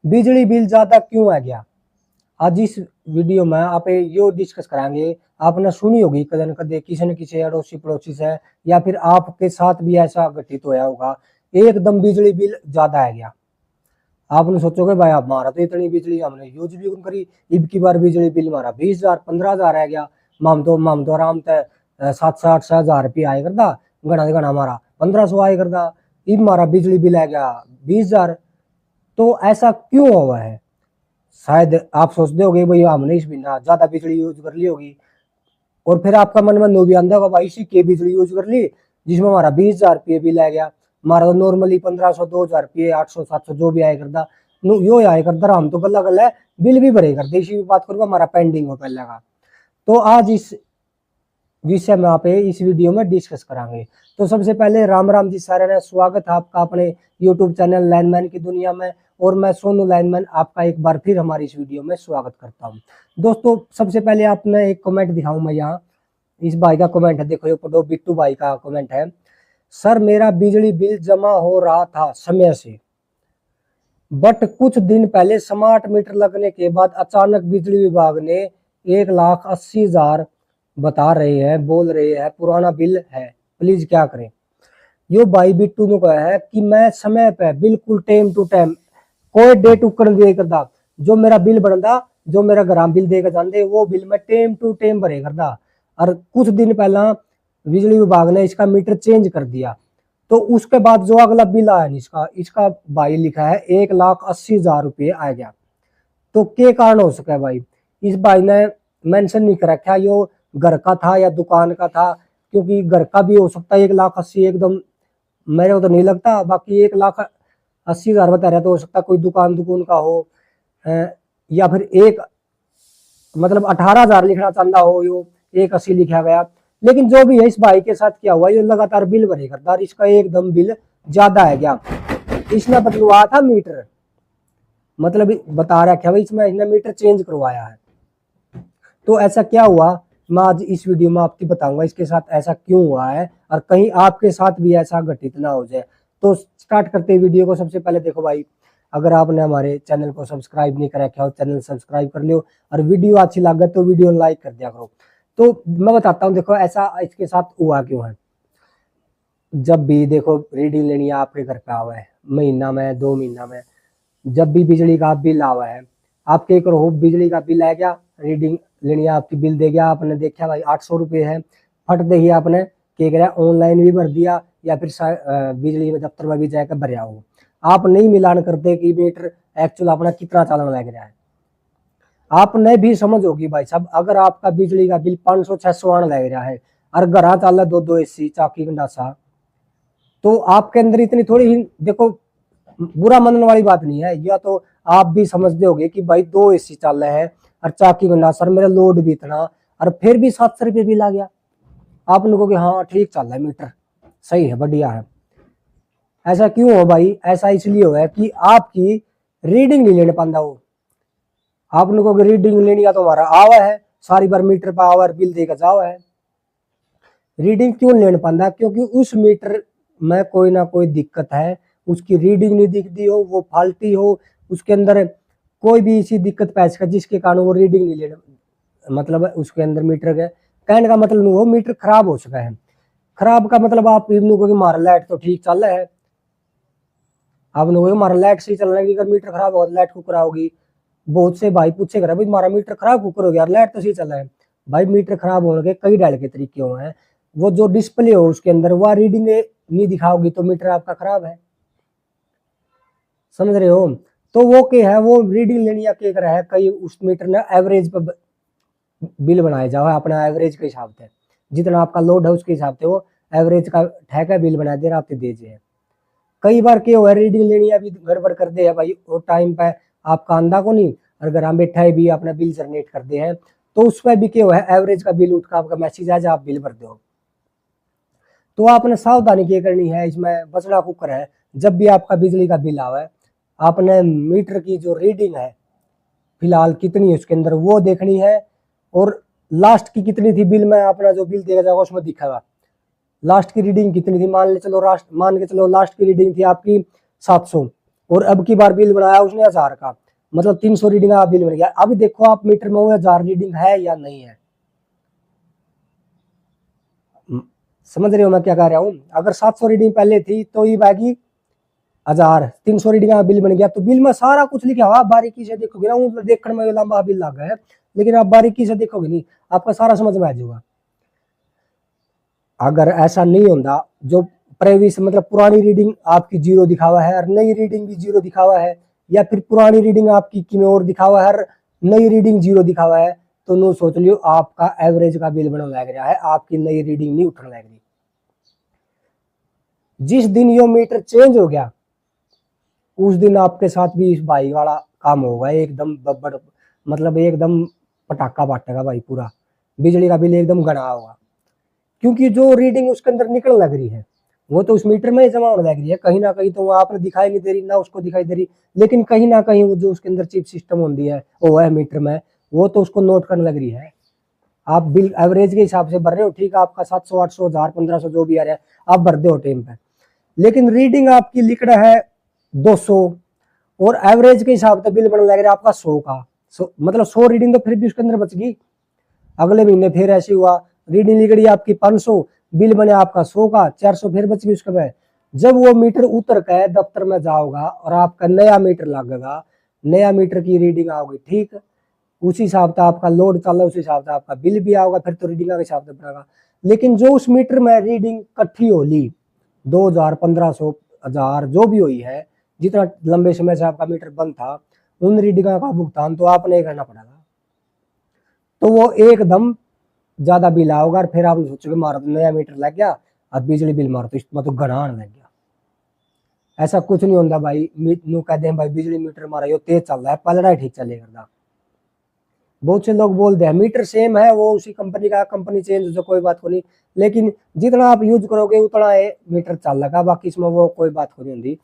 बिजली बिल ज्यादा क्यों आ गया। आज इस वीडियो में आप यो डिस्कस कराएंगे। आपने सुनी होगी कदन कदे किसी न किसी अड़ोसी पड़ोसी से या फिर आपके साथ भी ऐसा घटित होया होगा, एकदम बिजली बिल ज्यादा आ गया। आपने सोचोगे भाई हमारा तो इतनी बिजली हमने यूज भी कौन करी, इब की बार बिजली बिल हमारा 20,000 15,000 आ गया। माम तो आराम से 700 800 रुपया आया करता, घना से घना हमारा 1500 आया करता। इब हमारा बिजली बिल आ गया 20,000। तो ऐसा क्यों हुआ है। शायद आप सोचते होगे भाई हमने इस महीना ज्यादा बिजली यूज कर ली होगी, और फिर आपका मन में नो भी आंदा होगा भाई इसी के बिजली यूज कर ली जिसमें हमारा 20,000 रुपये बिल आ गया। हमारा तो नॉर्मली 1500 2000 रुपये 800 700 जो भी आया करता यो आया करता, हम तो गला गला बिल भी भरे करते। इसी भी बात करूंगा हमारा पेंडिंग हो पहले का। तो आज इस विषय में आप इस वीडियो में डिस्कस करांगे। तो सबसे पहले राम राम जी सारे ने, स्वागत है आपका अपने यूट्यूब चैनल लाइनमैन की दुनिया में। और मैं सोनू लाइनमैन आपका एक बार फिर हमारी इस वीडियो में स्वागत करता हूं। दोस्तों सबसे पहले आपने एक कमेंट दिखाऊं मैं यहाँ, इस भाई का कमेंट है, देखो ये पढ़ो, बिट्टू भाई का कमेंट है। सर मेरा बिजली बिल जमा हो रहा था समय से, बट कुछ दिन पहले स्मार्ट मीटर लगने के बाद अचानक बिजली विभाग ने 1,80,000 बता रहे हैं, बोल रहे हैं पुराना बिल है, प्लीज क्या करें। यो भाई बिट्टू ने कहा है कि मैं समय पे बिल्कुल टाइम टू टाइम कोई डेट उकड़ दे करदा, जो मेरा बिल बनता, जो मेरा घर बिल देकर जाते वो बिल मैं टाइम टू टाइम भरे करदा। और कुछ दिन पहला बिजली विभाग ने इसका मीटर चेंज कर दिया, तो उसके बाद जो अगला बिल आया इसका इसका भाई लिखा है 1,80,000 रुपये आ गया। तो क्या कारण हो सका है भाई। इस भाई ने मेंशन नहीं कर रखा यो घर का था या दुकान का था, क्योंकि घर का भी हो सकता है 1,80,000 एकदम मेरे को तो नहीं लगता। बाकी 1,80,000 बता रहा तो हो सकता कोई दुकान दुकान का हो, या फिर एक मतलब 18,000 लिखना चाहता हो, यो 1,80 लिखा गया। लेकिन जो भी है इस भाई के साथ क्या हुआ, ये लगातार बिल भरे करता, इसका एकदम बिल ज्यादा है क्या। इसने बदलवाया था मीटर, मतलब बता रहा क्या भाई इसमें इसने मीटर चेंज करवाया है। तो ऐसा क्या हुआ मैं आज इस वीडियो में आपको बताऊंगा इसके साथ ऐसा क्यों हुआ है, और कहीं आपके साथ भी ऐसा घटित ना हो जाए। तो स्टार्ट करते हैं वीडियो को। सबसे पहले देखो भाई, अगर आपने हमारे चैनल को सब्सक्राइब नहीं करा क्या हो, चैनल सब्सक्राइब कर लियो, और वीडियो अच्छी लगे तो वीडियो लाइक कर दिया करो। तो मैं बताता हूँ, देखो ऐसा इसके साथ हुआ क्यों है। जब भी देखो रीडिंग लेनी है आपके घर पे आवा है, महीना में 2 महीना में, जब भी बिजली का बिल आवा है, आप क्या करो, बिजली का बिल आ गया, रीडिंग लेनी है आपकी, बिल दे गया, आपने देखा भाई 800 रुपये है, फट दे ही आपने क्या करा, ऑनलाइन भी भर दिया या फिर बिजली में दफ्तर में भी जाकर भरया हो। आप नहीं मिलान करते कि मीटर एक्चुअल अपना कितना चालन लग रहा है। आपने भी समझ होगी भाई साहब, अगर आपका बिजली का बिल 500 600 आने लग रहा है और घर चाल 2 एसी चाकी गंडासा, तो आपके अंदर इतनी थोड़ी ही, देखो बुरा मानने वाली बात नहीं है, या तो आप भी समझते होगे कि भाई 2 एसी चल रहे हैं और चाकी गंडा सर मेरा लोड भी इतना, और फिर भी 700 रुपये बिल आ गया। आप लोगों के हाँ ठीक चल रहा है मीटर, सही है बढ़िया है। ऐसा क्यों हो भाई, ऐसा इसलिए हो है कि आपकी रीडिंग नहीं लेने पाता वो। आप लोगों की रीडिंग लेनी है तो हमारा आवा है, सारी बार मीटर पर आवा बिल देकर जाओ है। रीडिंग क्यों लेने पाता, क्योंकि उस मीटर में कोई ना कोई दिक्कत है, उसकी रीडिंग नहीं दिखती हो, वो फाल्टी हो, उसके अंदर कोई भी इसी दिक्कत पैस का जिसके कारण वो रीडिंग नहीं लेने, मतलब उसके अंदर मीटर के कहने का मतलब नहीं, वो मीटर खराब हो चुका है। खराब का मतलब आप इन लोगों की हमारा लाइट तो ठीक चल रहा है, आप लोगों की हमारा लाइट सही चल रहा है, अगर मीटर खराब होगा लाइट कुकर होगी। बहुत से भाई पूछे भाई हमारा मीटर खराब कुकर हो गया, लाइट तो सही चल रहा है। भाई मीटर खराब होने के कई डायल के तरीके हुए हैं, वो जो डिस्प्ले हो उसके अंदर वह रीडिंग नहीं दिखाओगी तो मीटर आपका खराब है, समझ रहे हो। तो वो क्या है, वो रीडिंग लेनी है क्या कर रहा है, कई उस मीटर ने एवरेज पर बिल बनाया जाओ है, अपना एवरेज के हिसाब से जितना आपका लोड है उसके हिसाब से वो एवरेज का ठेका बिल बना दे रहा आप दीजिए। कई बार क्या हुआ, रीडिंग लेनी है अभी गड़बड़ कर दे है भाई, वो टाइम पे आपका आंदा को नहीं, और घर हम बैठा है भी अपना बिल जनरेट कर दे हैं, तो उस पर भी क्या हुआ है, एवरेज का बिल उठ का आपका मैसेज आ जाए आप बिल भर दो। तो आपने सावधानी क्या करनी है, इसमें बचना कुकर है। जब भी आपका बिजली का बिल आवा है, आपने मीटर की जो रीडिंग है फिलहाल कितनी है उसके अंदर वो देखनी है, और लास्ट की कितनी थी बिल में अपना जो बिल देगा जाएगा उसमें दिखेगा लास्ट की रीडिंग कितनी थी। मान के चलो लास्ट की रीडिंग थी आपकी 700, और अब की बार बिल बनाया उसने 1000 का, मतलब 300 रीडिंग का बिल बन गया। अभी देखो आप मीटर में वो 1000 रीडिंग है या नहीं है। समझ रहे हो मैं क्या कह रहा हूँ। अगर 700 रीडिंग पहले थी तो ये बाकी 1000, 300 रीडिंग का बिल बन गया। तो बिल में सारा कुछ लिखा हुआ, बारीकी से देखोगे ना, देखने में लंबा बिल लगा है, लेकिन आप बारीकी से देखोगे नहीं, आपका सारा समझ में आ जाएगा। अगर ऐसा नहीं होता, जो प्रीवियस मतलब पुरानी रीडिंग आपकी 0 दिखा हुआ है और नई रीडिंग भी 0 दिखा हुआ है, या फिर पुरानी रीडिंग आपकी किमें और दिखा हुआ है और नई रीडिंग 0 दिखा हुआ है, तो नो सोच लियो आपका एवरेज का बिल बनने लग रहा है, आपकी नई रीडिंग नहीं उठने लग रही। जिस दिन यो मीटर चेंज हो गया उस दिन आपके साथ भी इस भाई वाला काम होगा, एकदम बब्बड़, मतलब एकदम पटाखा फाटेगा भाई, पूरा बिजली का बिल एकदम घना होगा। क्योंकि जो रीडिंग उसके अंदर निकल लग रही है वो तो उस मीटर में ही जमा होने लग रही है, कहीं ना कहीं तो वो आपने दिखाई नहीं दे रही ना उसको दिखाई दे रही, लेकिन कहीं ना कहीं वो जो उसके अंदर चिप सिस्टम होती है वो है मीटर में, वो तो उसको नोट करने लग रही है। आप बिल एवरेज के हिसाब से भर रहे हो, ठीक है, आपका 700 800 1000 1500 जो भी आ रहा है आप भर दे हो टाइम पे, लेकिन रीडिंग आपकी लिख रहा है 200 और एवरेज के हिसाब से बिल बनने लग रहा है आपका 100 का। मतलब 100 रीडिंग तो फिर भी उसके अंदर बच गई। अगले महीने फिर ऐसे हुआ, रीडिंग लिख रही आपकी 500, बिल बने आपका 100 का, 400 फिर बच गई उसके में। जब वो मीटर उतर के दफ्तर में जाओगा और आपका नया मीटर लगेगा, नया मीटर की रीडिंग आओगी, ठीक, उसी हिसाब से आपका लोड चल रहा है, उसी हिसाब से आपका बिल भी आओगा, फिर तो रीडिंग के हिसाब से बनेगा। लेकिन जो उस मीटर में रीडिंग इकट्ठी हो ली 2000 1500 1000 जो भी हुई है, जितना लंबे समय से आपका मीटर बंद था, उन रीडिंग का भुगतान तो आपने करना पड़ेगा। तो वो एकदम ज्यादा बिल आओगा और फिर आप सोचोगे मारो तो नया मीटर लग गया, अब बिजली बिल मारो तो इसमें तो घना आने लग गया। ऐसा कुछ नहीं होता भाई, नु कहते हैं भाई बिजली मीटर मारा यो तेज चल रहा है, पलड़ा ठीक चलेगा। बहुत से लोग बोलते हैं मीटर सेम है, वो उसी कंपनी का, कंपनी चेंज हो कोई बात को नहीं, लेकिन जितना आप यूज करोगे उतना ये मीटर चल लगा, बाकी इसमें वो कोई बात को नहीं होती।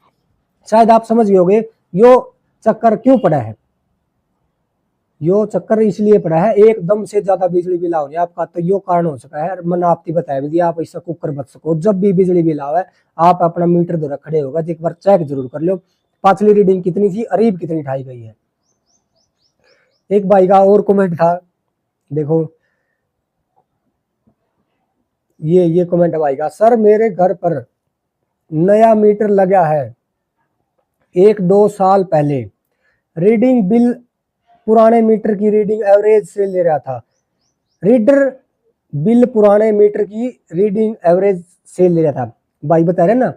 शायद आप समझ गए यो चक्कर क्यों पड़ा है। यो चक्कर इसलिए पड़ा है एकदम से ज्यादा बिजली बिल आओ आपका, तो यो कारण हो सका है। मैंने आपकी बताया भी दिया, आप इससे कुकर बच सको। जब भी बिजली बिल आवे आप अपना मीटर दो खड़े होगा, एक बार चेक जरूर कर लो पाछली रीडिंग कितनी थी, अरीब कितनी उठाई गई है। एक भाई का और कमेंट था, देखो ये कमेंट है भाई का, सर मेरे घर पर नया मीटर लगा है 1-2 साल पहले, रीडिंग बिल पुराने मीटर की रीडिंग एवरेज से ले रहा था। रीडर बिल पुराने मीटर की रीडिंग एवरेज से ले रहा था। भाई बता रहे ना,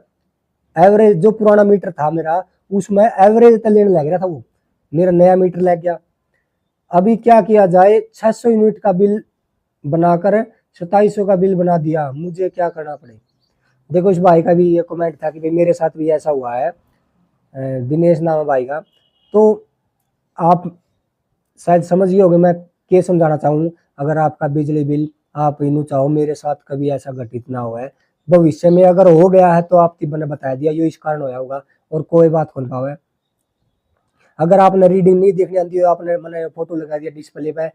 एवरेज जो पुराना मीटर था मेरा उसमें एवरेज तो लेने लग रहा था वो, मेरा नया मीटर लग गया। अभी क्या किया जाए, 600 यूनिट का बिल बनाकर 2700 का बिल बना दिया, मुझे क्या करना पड़े। देखो इस भाई का भी ये कमेंट था कि भाई मेरे साथ भी ऐसा हुआ है, दिनेश नाम है भाई का। तो आप शायद समझ गए होगे मैं क्या समझाना चाहूँ। अगर आपका बिजली बिल आप इनू चाहो मेरे साथ कभी ऐसा घटित ना हुआ है, भविष्य में अगर हो गया है तो आपकी मैंने बता दिया ये इस कारण होया होगा और कोई बात हो पावे। अगर आपने रीडिंग नहीं देखनी आती, आपने मैंने फोटो लगा दिया डिस्प्ले पे,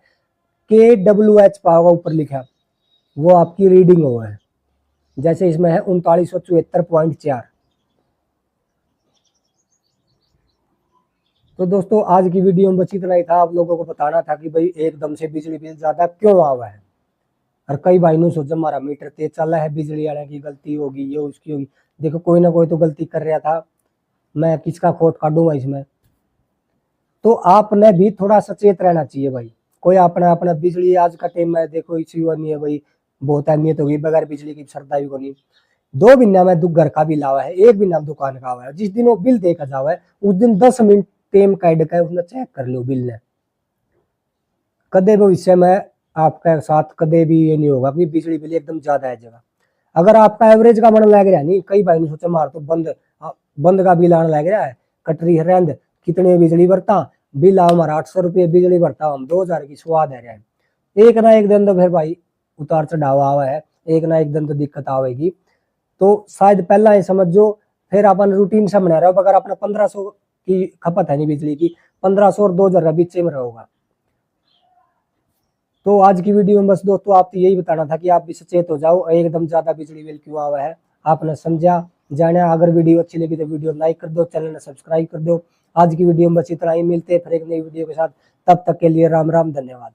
KWH पाओगा ऊपर लिखा, वो आपकी रीडिंग हो है। जैसे इसमें है 3974.4। तो दोस्तों आज की वीडियो में बस इतना ही था, आप लोगों को बताना था कि भाई एकदम से बिजली बिल ज्यादा क्यों आ हुआ है। और कई भाई ने सोचा हमारा मीटर तेज चल रहा है, बिजली वाले की गलती होगी, ये उसकी होगी। देखो कोई ना कोई तो गलती कर रहा था, मैं किसका खोट काटूंगा इसमें। तो आपने भी थोड़ा सचेत रहना चाहिए भाई। कोई अपना अपना बिजली आज का टाइम में देखो इसी नहीं है भाई, बहुत अहमियत होगी, बगैर बिजली की श्रद्धा भी को नहीं। 2 महीना में घर का बिल आवा है, 1 महीना में दुकान का आवा है, जिस दिन वो बिल देखा जावा है उस दिन 10 मिनट टेम काट के उसने चेक कर लो बिल ने। कदे भविष्य में आपके साथ कदे भी ये नहीं होगा कि बिजली बिल एकदम ज्यादा है जगह। अगर आपका एवरेज का मन लग रहा है, नहीं कई भाई ने सोचा मार तो बंद का बिल आने लग रहा है, कटरी हरेंद कितने बिजली भरता, बिल आओ हमारा 800 रुपये बिजली भरता, हम 2000 की स्वाद है रहा है। एक ना एक दिन तो फिर भाई उतार चढ़ाव आवा है, एक ना एक दिन तो दिक्कत आवेगी। तो शायद पहला ही समझो, फिर अपन रूटीन से बना रहे हो। अगर अपना 1500 की खपत है नहीं बिजली की, 1500 और 2000 का बीच में रहोगा। तो आज की वीडियो में बस दोस्तों आपको यही बताना था कि आप भी सचेत हो जाओ, एकदम ज्यादा बिजली बिल क्यों आवा है। आपने समझा जाने। अगर वीडियो अच्छी लगी तो वीडियो लाइक कर दो, चैनल सब्सक्राइब कर दो। आज की वीडियो में बस इतना ही, मिलते हैं फिर एक नई वीडियो के साथ। तब तक के लिए राम राम, धन्यवाद।